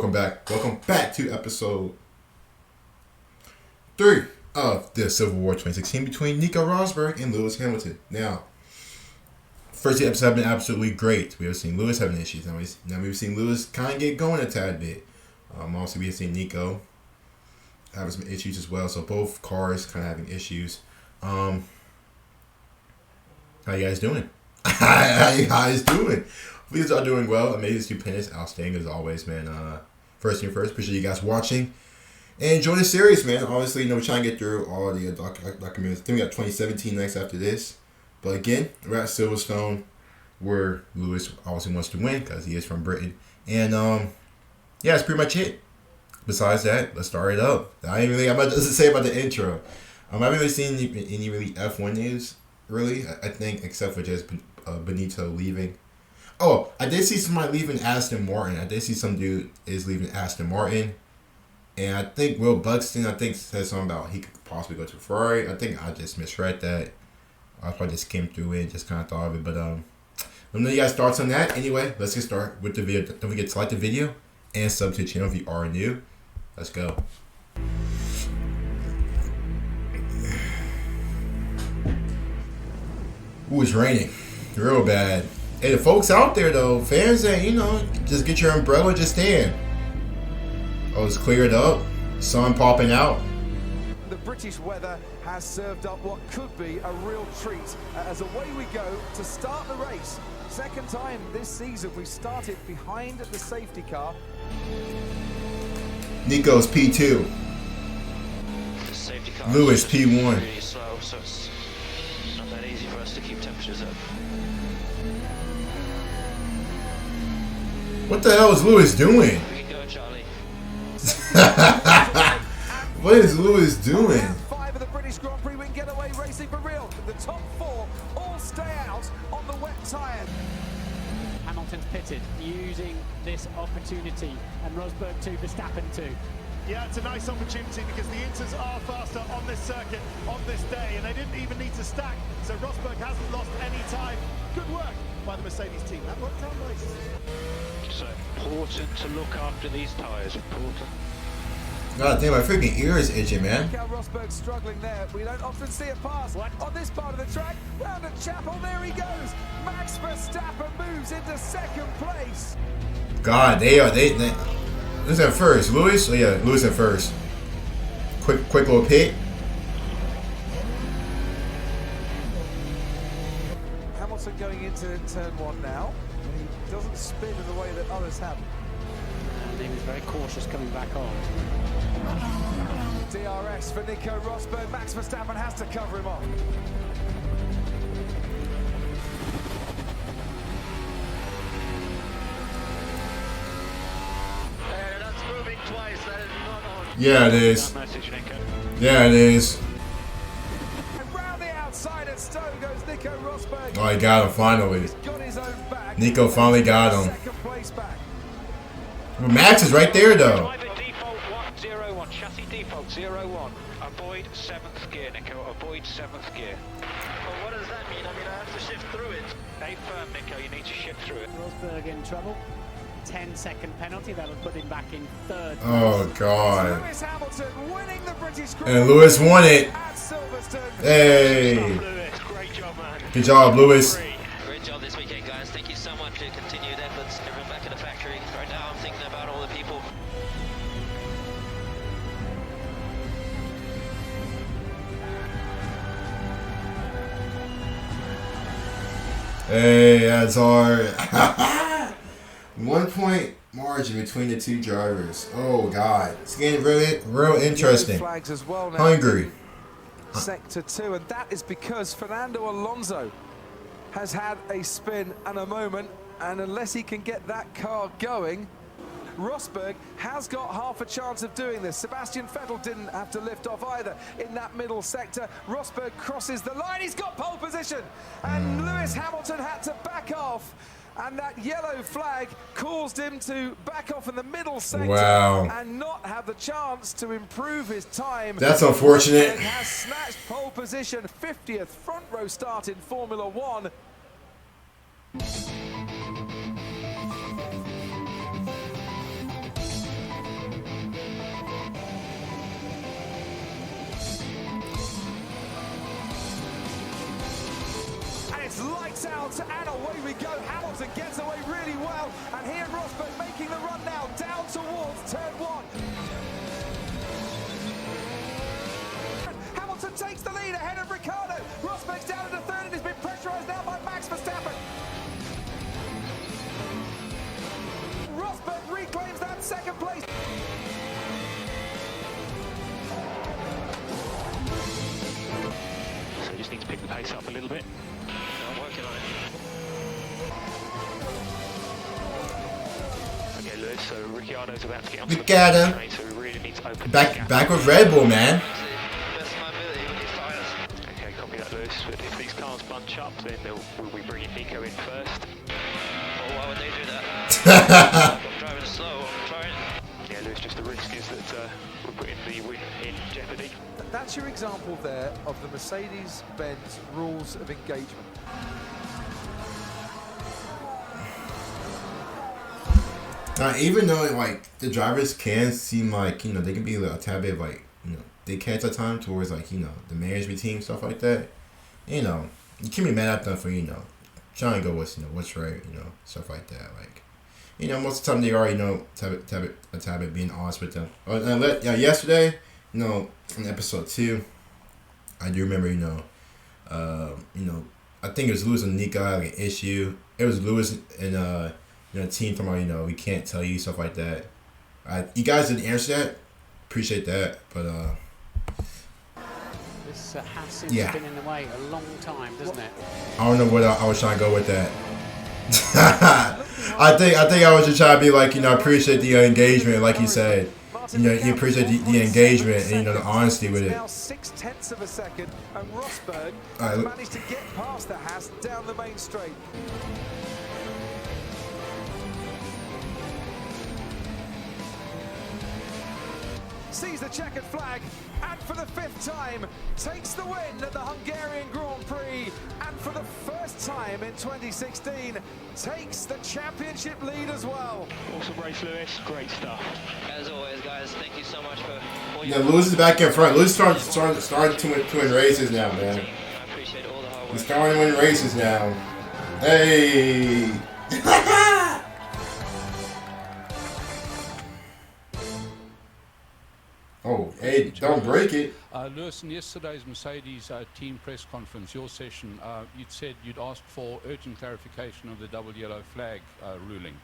welcome back. Welcome back to episode 3 of the Civil War 2016 between Nico Rosberg and Lewis Hamilton. Now, first 2 episodes have been absolutely great. We have seen Lewis having issues. Now we've seen Lewis kind of get going a tad bit. Also, we have seen Nico having some issues as well. So both cars kind of having issues. How you guys doing? How you guys doing? Please are doing well. Amazing, stupendous, outstanding as always, man. First thing first, appreciate you guys watching. And enjoy the series, man. Obviously, we're trying to get through all the documents. I think we got 2017 next after this. But again, we're at Silverstone, where Lewis obviously wants to win because he is from Britain. And yeah, that's pretty much it. Besides that, let's start it up. I ain't really got much to say about the intro. I haven't really seen any really F1 news, really. I think, except for just Benito leaving. Oh, I did see somebody leaving Aston Martin. I did see some dude is leaving Aston Martin. And I think Will Buxton, said something about he could possibly go to Ferrari. I think I just misread that. I probably just came through it and just kind of thought of it. But let me know you guys' thoughts on that. Anyway, let's get started with the video. Don't forget to like the video and sub to the channel if you are new. Let's go. Ooh, it's raining. Real bad. Hey, the folks out there, though, fans that, just get your umbrella, just stand. Oh, it's cleared up. Sun popping out. The British weather has served up what could be a real treat as away we go to start the race. Second time this season we started behind the safety car. Nico's P2. The safety car Lewis P1. Really slow, so it's not that easy for us to keep temperatures up. What the hell is Lewis doing? We can go, Charlie. What is Lewis doing? 5 of the British Grand Prix, we can get away racing for real. The top 4 all stay out on the wet tyre. Hamilton's pitted, using this opportunity, and Rosberg 2, Verstappen 2. Yeah, it's a nice opportunity because the Inters are faster on this circuit, on this day, and they didn't even need to stack, so Rosberg hasn't lost any time. Good work by the Mercedes team. That worked out nice. So important to look after these tyres, important. God damn, my freaking ear is itching, man. Look how Rosberg's struggling there. We don't often see a pass on this part of the track. Round at Chapel, there he goes. Max Verstappen moves into second place. God, they Who's at first? Lewis? Oh yeah, Lewis at first. Quick little pit. Hamilton going into turn 1 now. He doesn't spin in the way that others have. And he was very cautious coming back on. DRS for Nico Rosberg. Max Verstappen has to cover him off. That's moving twice, that is not on. Yeah, it is. That message, Nico. Yeah, it is. And round the outside at Stowe goes Nico Rosberg. Oh, he got him finally. He's got his own back. Nico finally got him. Second place back. Max is right there, though. Driver default 101, chassis default 01. Avoid 7th gear, Nico, avoid 7th gear. Well, what does that mean? I mean, I have to shift through it. Stay firm, Nico, you need to shift through it. Rosberg in trouble. 10-second penalty, that'll put him back in 3rd. Oh, God. Lewis Hamilton winning the British Grand And Lewis won it. at Silverstone. Hey. Lewis, great job, man. Good job, Lewis. Great job this weekend, guys. Thank you so much for your continued efforts. Everyone back at the factory. Right now, I'm thinking about all the people. Hey, that's hard. 1 point margin between the 2 drivers. Oh, God. It's getting real interesting. Flags as well now. Hungry. Sector 2, and that is because Fernando Alonso has had a spin and a moment, and unless he can get that car going, Rosberg has got half a chance of doing this. Sebastian Vettel didn't have to lift off either in that middle sector. Rosberg crosses the line, he's got pole position, and Lewis Hamilton had to back off. And that yellow flag caused him to back off in the middle sector and not have the chance to improve his time. That's unfortunate. Rosberg has snatched pole position, 50th front row start in Formula 1. gets out, and away we go. Hamilton gets away really well, and he and Rosberg making the run now down towards turn 1. Hamilton takes the lead ahead of Ricciardo. Rosberg's down into third and has been pressurised now by Max Verstappen. Rosberg reclaims that second place. So you just need to pick the pace up a little bit. I'm working on it. Okay, Lewis, so Ricciardo's about to get onto Ricciardo. the train, so we really need to open the gap. Back with Red Bull, man. Best of my ability with these tyres. Okay, copy that, Lewis. But if these cars bunch up, then we'll be bringing Nico in first. Oh, why would they do that? I'm driving slow, I'm trying. Yeah, Lewis, just the risk is that we're putting the win in jeopardy. That's your example there of the Mercedes-Benz rules of engagement. Now, even though like the drivers can seem like they can be a tad bit like they can at times towards like the management team, stuff like that. You can't be mad at them for trying to go what's right, stuff like that. Like most of the time they are a tad bit being honest with them. Yesterday, in episode 2, I do remember I think it was Lewis and Nico had like an issue. It was Lewis and team talking about we can't tell you, stuff like that. You guys didn't answer that. Appreciate that, but This has been in the way a long time, doesn't it? I don't know what I was trying to go with that. I think I was just trying to be like appreciate the engagement, like you said. You appreciate the engagement and the honesty with it. Now 0.6 of a second, and Rosberg has managed to get past the Haas down the main straight. Sees the checkered flag, and for the 5th time takes the win at the Hungarian Grand Prix, and for the first time in 2016 takes the championship lead as well. Awesome race, Lewis. Great stuff. As always, guys, thank you so much for all Yeah, Lewis is back in front. Lewis started to win races now, man. I appreciate all the hard work. He's starting to win races now. Hey! Oh, hey, don't break it. Lewis, in yesterday's Mercedes team press conference, your session, you'd said you'd asked for urgent clarification of the double yellow flag ruling,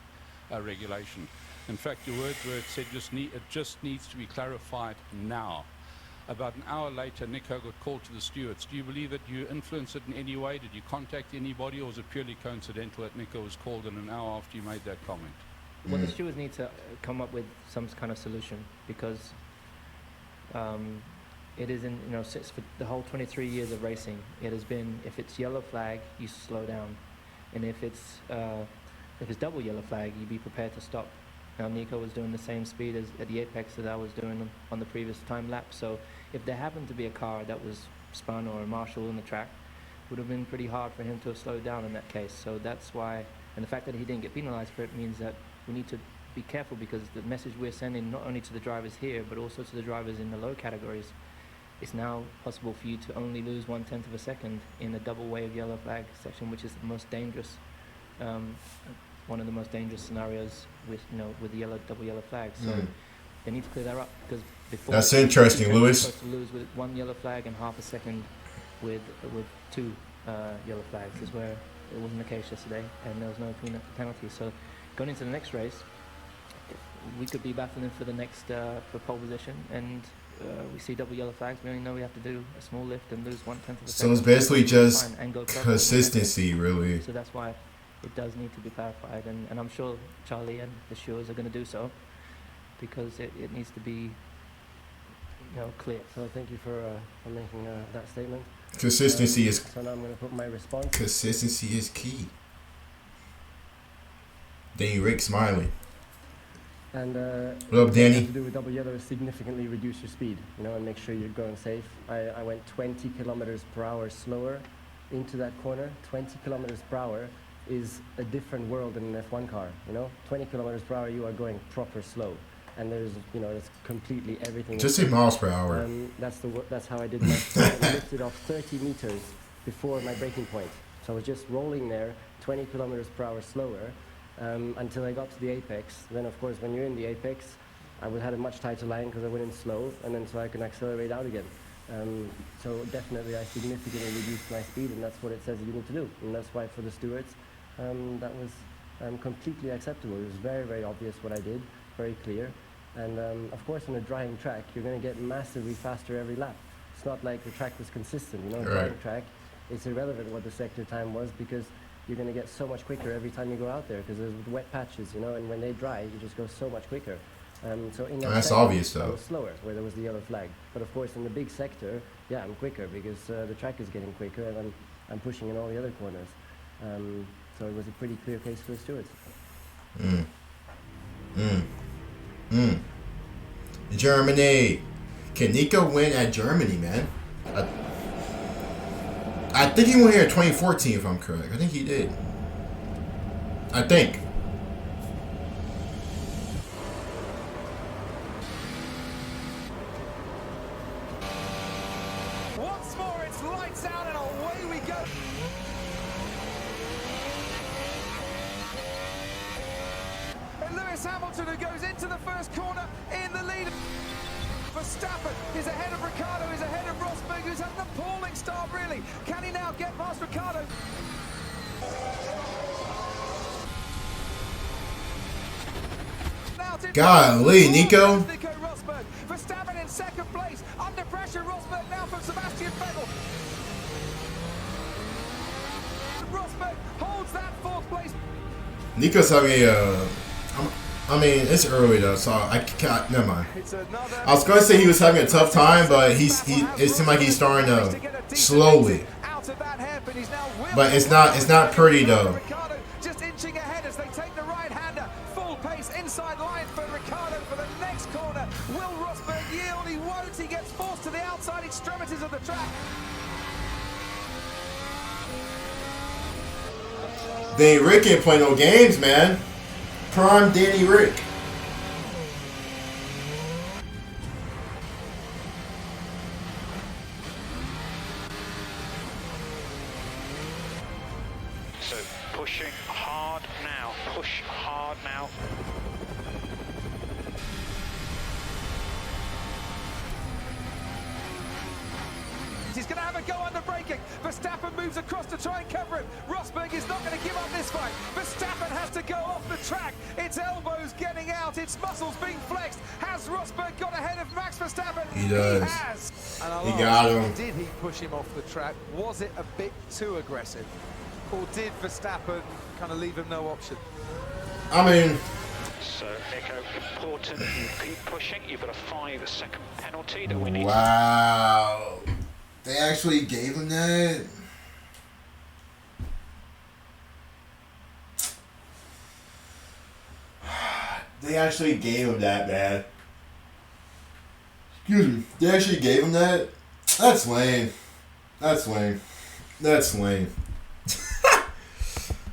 regulation. In fact, your words were, it said it just needs to be clarified now. About an hour later, Nico got called to the stewards. Do you believe that you influenced it in any way? Did you contact anybody, or was it purely coincidental that Nico was called in an hour after you made that comment? Well, the stewards need to come up with some kind of solution, because it is in for the whole 23 years of racing, it has been, if it's yellow flag, you slow down, and if it's double yellow flag, you be prepared to stop. Now Nico was doing the same speed as at the apex that I was doing on the previous time lapse, so if there happened to be a car that was spun or a marshal in the track, it would have been pretty hard for him to have slowed down in that case. So that's why, and the fact that he didn't get penalized for it means that we need to be careful, because the message we're sending not only to the drivers here but also to the drivers in the low categories, it's now possible for you to only lose 1/10 of a second in a double wave yellow flag section, which is the most dangerous, one of the most dangerous scenarios with the double yellow flag. So they need to clear that up, because before That's interesting, you're Lewis. supposed to lose with 1 yellow flag and half a second with 2 yellow flags, is where it wasn't the case yesterday, and there was no penalty. So going into the next race, we could be battling for the next for pole position, and we see double yellow flags. We only know we have to do a small lift and lose 1/10 of a second. So it's basically just consistency, really. So that's why it does need to be clarified, and I'm sure Charlie and the stewards are going to do so, because it needs to be clear. So thank you for making that statement. Consistency is. So now I'm going to put my response. Consistency is key. Danny Rick smiling. And what up, Danny? to do with double yellow is significantly reduce your speed, and make sure you're going safe. I went 20 kilometers per hour slower into that corner. 20 kilometers per hour is a different world than an F1 car. 20 kilometers per hour, you are going proper slow, and there's it's completely everything. Just say miles per hour. That's how I did my. I lifted off 30 meters before my braking point. So I was just rolling there 20 kilometers per hour slower until I got to the apex. Then of course when you're in the apex, I would have a much tighter line because I went in slow, and then so I can accelerate out again. So definitely I significantly reduced my speed, and that's what it says you need to do. And that's why for the stewards, that was completely acceptable. It was very, very obvious what I did, very clear. And of course on a drying track, you're going to get massively faster every lap. It's not like the track was consistent, you know, right. Drying track, it's irrelevant what the sector time was because you're going to get so much quicker every time you go out there because there's wet patches, you know, and when they dry, you just go so much quicker. So in that That's sector, obvious, though. I was slower where there was the yellow flag. But of course, in the big sector, yeah, I'm quicker because the track is getting quicker and I'm pushing in all the other corners. So it was a pretty clear case for the stewards. Germany. Can Nico win at Germany, man? I think he won here in 2014, if I'm correct. I think he did. I think. Once more, it's lights out and away we go. And Lewis Hamilton, who goes into the first corner in the lead. Verstappen is ahead of Ricciardo, is ahead of Rosberg, who's had an appalling start, really. Can he now get past Ricciardo? Golly, Nico. Nico Rosberg. Verstappen in second place. Under pressure, Rosberg now from Sebastian Vettel. Rosberg holds that fourth place. Nico's having a. I mean, it's early though, so I can't. Never mind. I was gonna say he was having a tough time, but it seemed like he's starting to slowly. But it's not pretty though. Just inching ahead as they take the right-hander. Full pace inside line for Ricciardo for the next corner. Will Rosberg yield? He won't. He gets forced to the outside extremities of the track. Danny Rick ain't play no games, man. Prime Danny Rick. So pushing hard now, push hard now. He's going to have a go under braking. Verstappen moves across to try and cover him. Rosberg is not going to give up this fight. Verstappen has to go off the track. Its elbows getting out. Its muscles being flexed. Has Rosberg got ahead of Max Verstappen? He does. He has. He got him. Did he push him off the track? Was it a bit too aggressive? Or did Verstappen kind of leave him no option? I mean... So, Nico, important. You keep pushing. You've got a 5-second penalty that we need. Wow. They actually gave him that? They actually gave him that, man. Excuse me. They actually gave him that? That's lame. That's lame. That's lame.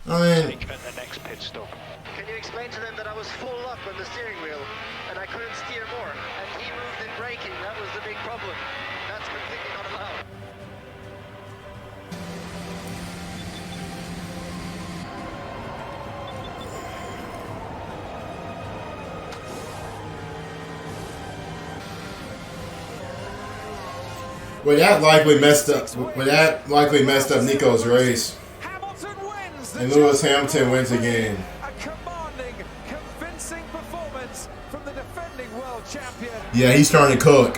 I mean... The next pit stop. Can you explain to them that I was full up on the steering wheel and I couldn't steer more? And he moved in braking. That was the big problem. That's completely not allowed. Well, that likely messed up Nico's race. And Lewis Hamilton wins again. A commanding, convincing performance from the defending world champion. Yeah, he's starting to cook.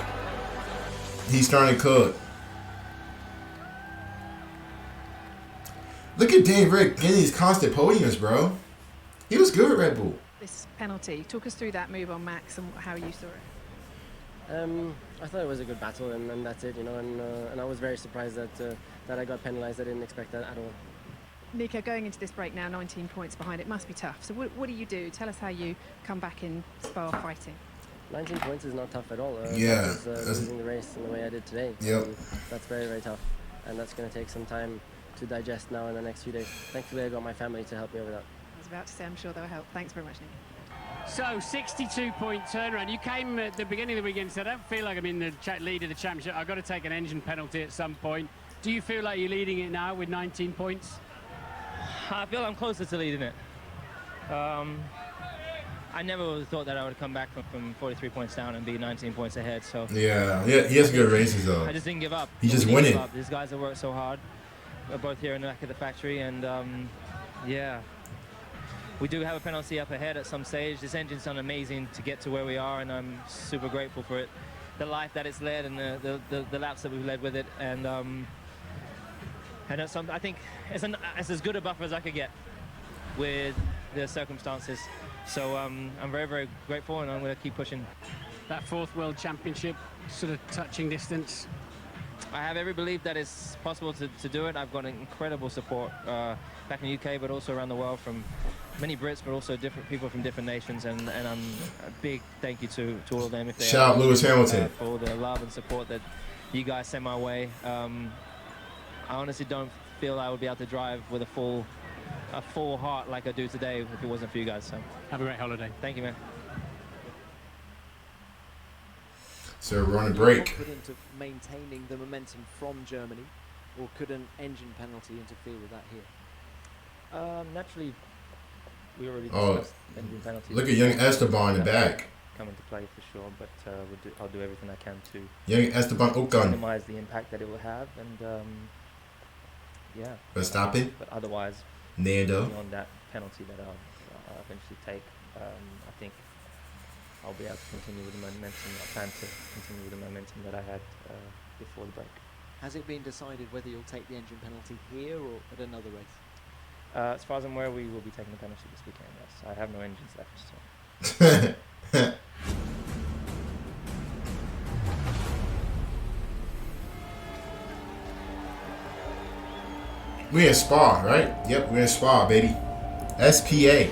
He's starting to cook. Look at Dave Rick getting these constant podiums, bro. He was good at Red Bull. This penalty, talk us through that move on Max and how you saw it. I thought it was a good battle, and that's it, you know. And I was very surprised that I got penalised. I didn't expect that at all. Nico, going into this break now, 19 points behind, it must be tough. So what do you do? Tell us how you come back in Spa fighting. 19 points is not tough at all. Yeah. Losing the race in the way I did today. Yep. That's very, very tough. And that's going to take some time to digest now in the next few days. Thankfully, I got my family to help me over that. I was about to say, I'm sure they'll help. Thanks very much, Nico. So, 62-point turnaround. You came at the beginning of the weekend and said, I don't feel like I'm in the lead of the championship. I've got to take an engine penalty at some point. Do you feel like you're leading it now with 19 points? I feel I'm closer to leading it. I never would have thought that I would come back from 43 points down and be 19 points ahead. So yeah, he has good races though. I just didn't give up. He just winning. These guys have worked so hard. We're both here in the back of the factory, and yeah, we do have a penalty up ahead at some stage. This engine's done amazing to get to where we are, and I'm super grateful for it. The life that it's led and the laps that we've led with it, and that's I think it's as good a buffer as I could get with the circumstances. So I'm very, very grateful, and I'm going to keep pushing. That 4th World Championship, sort of touching distance. I have every belief that it's possible to do it. I've got incredible support back in the UK, but also around the world from many Brits, but also different people from different nations, and I'm a big thank you to all of them. If they shout out Lewis Hamilton for all the love and support that you guys send my way. I honestly don't feel I would be able to drive with a full heart like I do today if it wasn't for you guys. So have a great holiday. Thank you, man. So we're on a break. Confident of maintaining the momentum from Germany, or could an engine penalty interfere with that here? Naturally, we already discussed engine penalties. Look at young Esteban in the back. Come into play for sure, but I'll do everything I can to young Esteban Ocon. Minimize the impact that it will have, and yeah. But stop it. But otherwise, Nando. beyond that penalty that I'll eventually take, I think I'll be able to continue with the momentum. I plan to continue with the momentum that I had before the break. Has it been decided whether you'll take the engine penalty here or at another race? As far as I'm aware, we will be taking the penalty this weekend, yes. I have no engines left, so. We in Spa, right? Yep, we're in Spa, baby. SPA.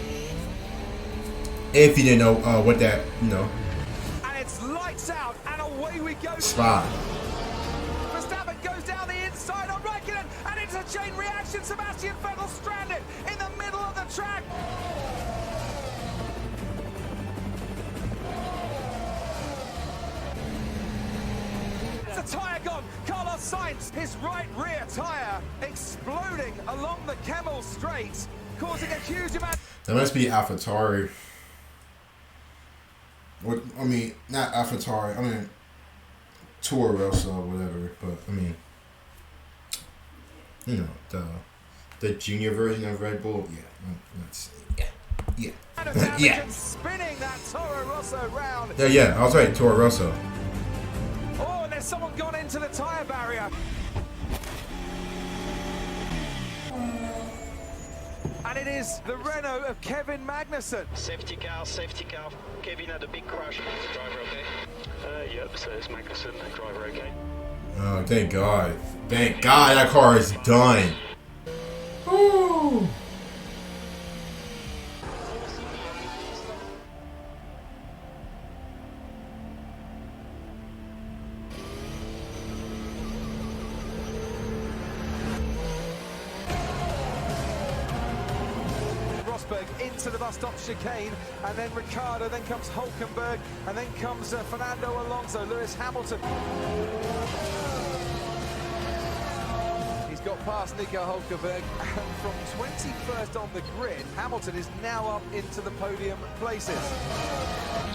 If you didn't know what that, And it's lights out, and away we go. Spa. Verstappen goes down the inside on Raikkonen, and it's a chain reaction. Sebastian Vettel stranded in the middle of the track. It's a tyre gone. Carlos Sainz, his right rear tyre exploding along the Kemmel Straight, causing a huge amount. That must be AlphaTauri. What I mean, not AlphaTauri. I mean, Toro Rosso or whatever. But I mean, you know, the junior version of Red Bull. Yeah. Yeah. Spinning that Toro Rosso round. Yeah. I was right. Toro Rosso. Oh, and there's someone gone into the tyre barrier. And it is the Renault of Kevin Magnussen. Safety car. Kevin had a big crash. Is the driver okay? Yep, so it's Magnussen. Driver okay? Oh, thank God. Thank God that car is done. Woo. Into the bus stop chicane, and then Ricciardo, then comes Hülkenberg, and then comes Fernando Alonso, Lewis Hamilton. He's got past Nico Hülkenberg, and from 21st on the grid, Hamilton is now up into the podium places.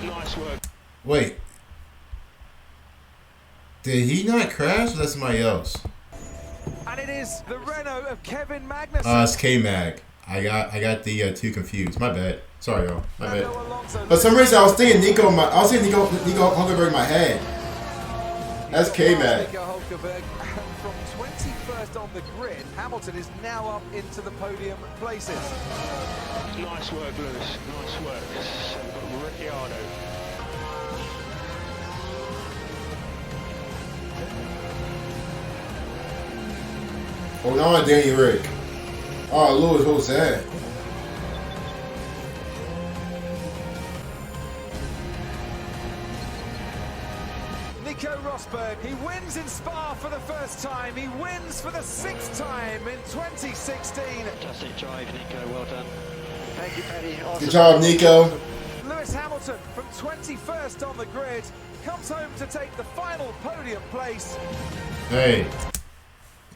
Nice work. Wait. Did he not crash? Or that's somebody else. And it is the Renault of Kevin Magnussen. It's K-Mag. I got the two confused. My bad. Sorry, y'all. My bad. For some reason, I was thinking Nico Hülkenberg in my head. That's K-Mag. Nico Hülkenberg, and from 21st on the grid, Hamilton is now up into the podium places. Nice work, Lewis. Nice work. So we've got Ricciardo. Hold on, Danny Rick. Oh, Lewis, what was that? Nico Rosberg, he wins in Spa for the first time. He wins for the 6th time in 2016. Fantastic drive, Nico. Well done. Thank you, Paddy. Awesome. Good job, Nico. Lewis Hamilton, from 21st on the grid, comes home to take the final podium place. Hey.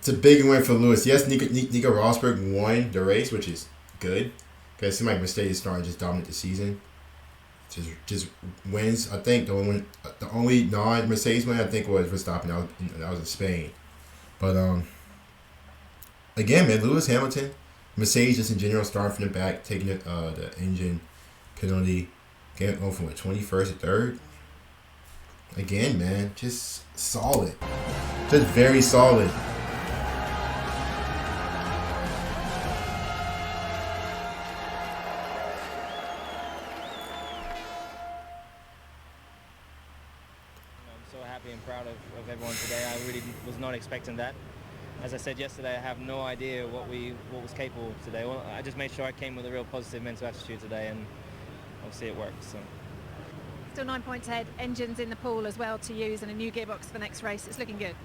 It's a big win for Lewis. Yes, Nico Rosberg won the race, which is good. Because it seemed like Mercedes starting to just dominate the season. Just wins. I think the only non-Mercedes win I think was Verstappen. That was in Spain. But again, man, Lewis Hamilton, Mercedes just in general starting from the back, taking the engine penalty, going from 21st to 3rd. Again, man, just solid, just very solid. And proud of everyone today. I really was not expecting that. As I said yesterday, I have no idea what was capable of today. Well, I just made sure I came with a real positive mental attitude today, and obviously it worked. So. Still 9 points ahead, engines in the pool as well to use, and a new gearbox for the next race. It's looking good.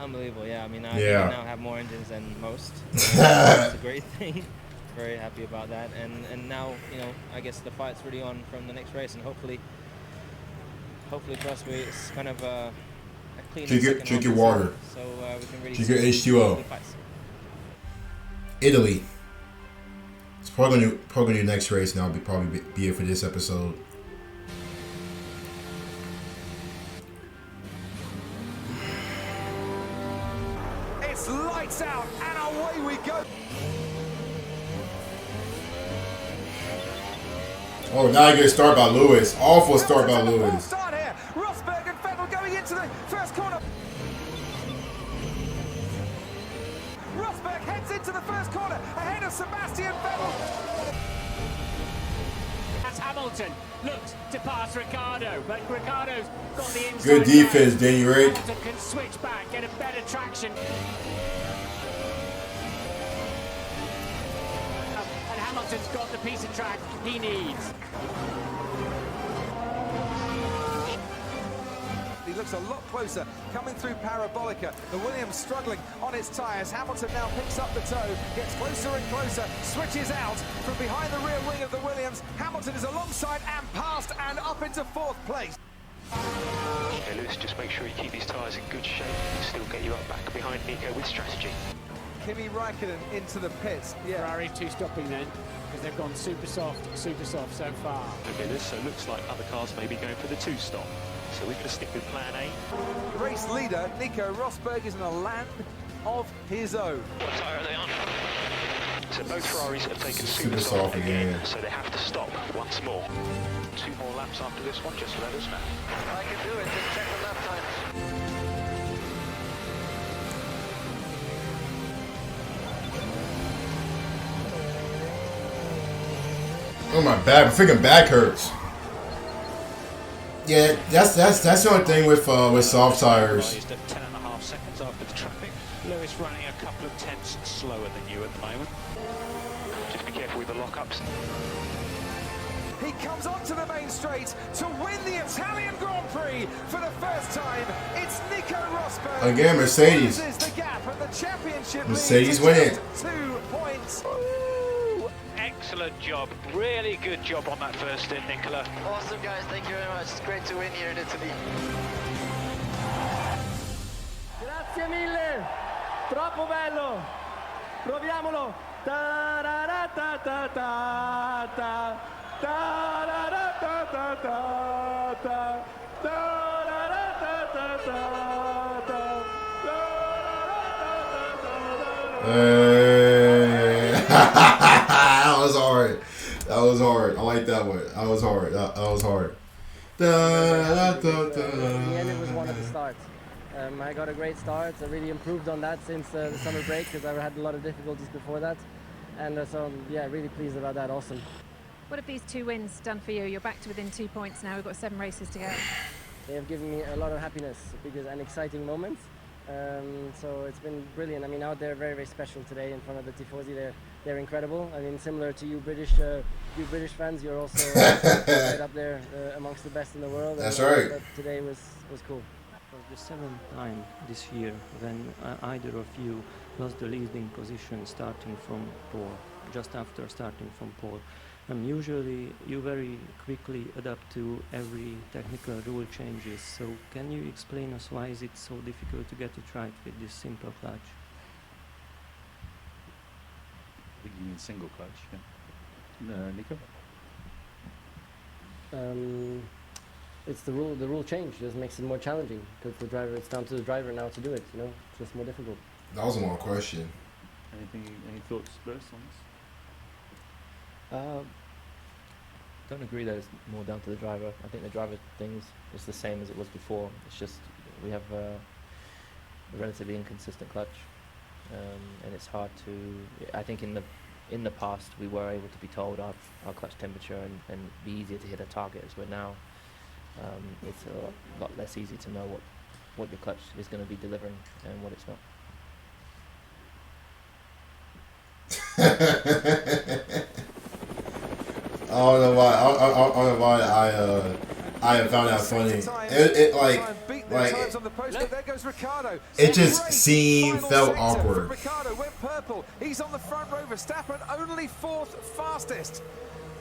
Unbelievable, yeah. I mean, I now have more engines than most. It's a great thing. Very happy about that. And now, you know, I guess the fight's really on from the next race, and hopefully for us, it's kind of a clean. Drink your water. So we can really drink your H2O. Italy. It's probably gonna do next race now. Probably be it for this episode. It's lights out and away we go. Oh, now you get a start by Lewis. Awful start by Lewis. Start here. Rosberg and Vettel going into the first corner. Rosberg heads into the first corner ahead of Sebastian Vettel. As Hamilton looks to pass Ricciardo, but Ricciardo's got the inside. Good defense, Danny Rick. Hamilton can switch back, get a better traction. Hamilton's got the piece of track he needs. He looks a lot closer coming through Parabolica. The Williams struggling on its tyres. Hamilton now picks up the toe, gets closer and closer, switches out from behind the rear wing of the Williams. Hamilton is alongside and past and up into 4th place. Okay, Lewis, just make sure you keep these tyres in good shape and still get you up back behind Nico with strategy. Kimi Räikkönen into the pits. Yeah. Ferrari 2 stopping then, because they've gone super soft so far. Okay, Lewis, so it looks like other cars may be going for the 2-stop. So we're going to stick with plan A. Race leader Nico Rosberg is in a land of his own. What tyre are they on? So both Ferraris have taken super soft again, so they have to stop once more. 2 more laps after this one, just let us know. I can do it, just check the lap times. Oh my back, my freaking back hurts. Yeah, that's the only thing with soft tires. 10.5 seconds after the traffic. Lewis running a couple of tenths slower than you at the moment. Just be careful with the lockups. He comes onto the main straight to win the Italian Grand Prix for the first time. It's Nico Rosberg. Again, Mercedes. The gap at the championship. Mercedes winning. 2 points. Excellent job. Really good job on that first stint, Nicola. Awesome, guys. Thank you very much. It's great to win here in Italy. Grazie mille. Troppo bello. Proviamolo. That was hard. That was hard. I like that one. That was hard. That was hard. In the end, it was one of the starts. I got a great start. I really improved on that since the summer break because I had a lot of difficulties before that. And so, yeah, really pleased about that. Awesome. What have these 2 wins done for you? You're back to within 2 points now. We've got 7 races to go. They have given me a lot of happiness because an exciting moment. So it's been brilliant. I mean, out there, very, very special today in front of the Tifosi. They're incredible. I mean, similar to you British fans, you're also right up there amongst the best in the world. That's right. But today was cool. It was the 7th time this year when either of you lost the leading position starting from pole, just after starting from pole. Usually you very quickly adapt to every technical rule changes, so can you explain us why is it so difficult to get it right with this simple clutch? I think you mean single clutch, yeah. Nico? It's the rule change just makes it more challenging because the driver, it's down to the driver now to do it, you know, it's just more difficult. That was a long question. Any thoughts, Bruce, on this? Don't agree that it's more down to the driver. I think the driver thing is the same as it was before. It's just we have a relatively inconsistent clutch, and it's hard to. I think in the past we were able to be told our clutch temperature and be easier to hit a target, as we're now. It's a lot less easy to know what your clutch is going to be delivering and what it's not. I don't know why. I don't know why I found that funny. It just felt awkward. Ricciardo went purple. He's on the front row. Verstappen only fourth fastest.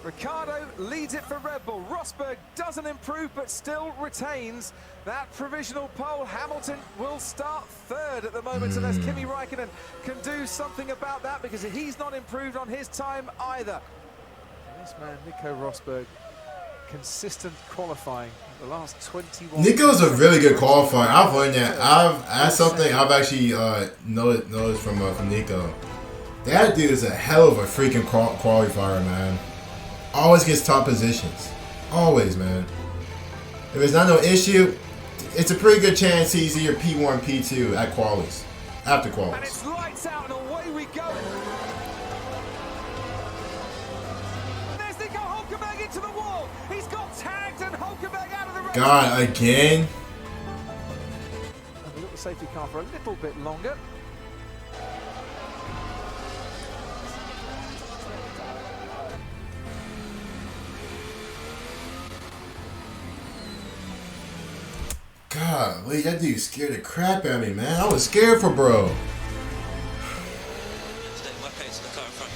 Ricciardo leads it for Red Bull. Rosberg doesn't improve but still retains that provisional pole. Hamilton will start third at the moment unless Kimi Räikkönen can do something about that because he's not improved on his time either. This man, Nico Rosberg, consistent qualifying the last 21. Nico's a really good qualifier. I've learned that. That's something I've actually noticed from Nico. That dude is a hell of a freaking qualifier, man. Always gets top positions. Always, man. If it's not no issue, it's a pretty good chance he's either P1, P2 at qualies. After qualies. And it's lights out and away we go. There's Nico Hulkenberg into the wall. He's got tagged and Hulkenberg out of the race. God, again? And a little safety car for a little bit longer. God, wait, that dude scared the crap out of me, man. I was scared for bro. Stay my pace in the car in front.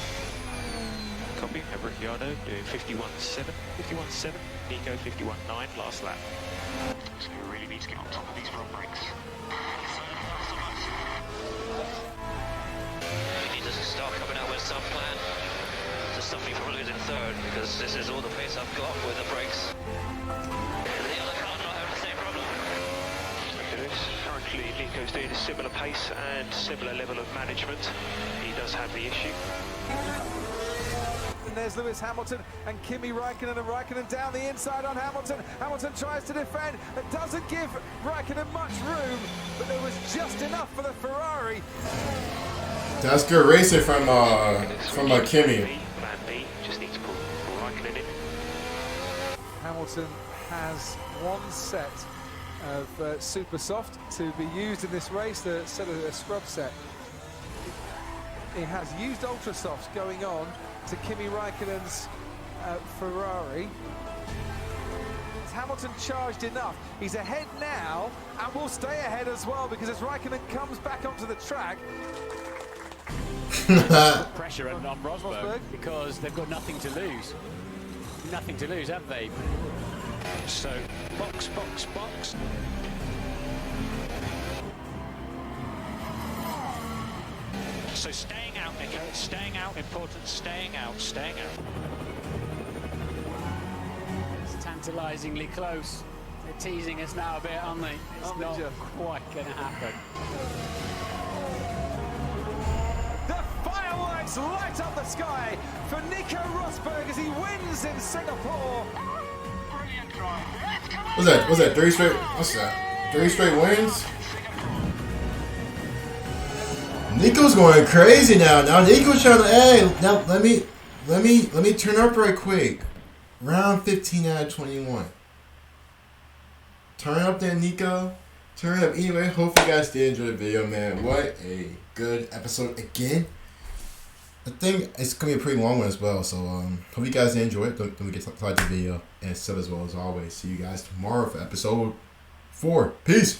Copy, Ricciardo doing 51.7, 51.7, Nico 51.9, last lap. So you really need to get on top of these front brakes. You need to start coming out with some plan to stop me from losing third because this is all the pace I've got with the brakes. The other car not having the same problem. Currently Nico's doing a similar pace and similar level of management. He does have the issue. And there's Lewis Hamilton and Kimi Räikkönen, and Räikkönen down the inside on Hamilton. Hamilton tries to defend. It doesn't give Räikkönen much room, but there was just enough for the Ferrari. That's good racing from Kimi. Plan B, just need to pull Räikkönen in. Hamilton has one set of super soft to be used in this race, the set of a scrub set. He has used ultra softs going on to Kimi Räikkönen's Ferrari. Has Hamilton charged enough? He's ahead now and will stay ahead as well because as Räikkönen comes back onto the track. Pressure on Rosberg because they've got nothing to lose. Nothing to lose, have they? So, box, box, box. So staying out, Nico, staying out, important, staying out, staying out. It's tantalisingly close. They're teasing us now a bit, aren't they? It's not quite going to happen. The fireworks light up the sky for Nico Rosberg as he wins in Singapore. What's that? 3 straight? What's that? 3 straight wins? Nico's going crazy now. Now Nico's trying to. Hey, now let me turn up right quick. Round 15 out of 21. Turn up there, Nico. Turn up. Anyway, hopefully you guys did enjoy the video, man. What a good episode again. I think it's gonna be a pretty long one as well. So hope you guys enjoy it. Don't forget to like the video and sub as well as always. See you guys tomorrow for episode 4. Peace.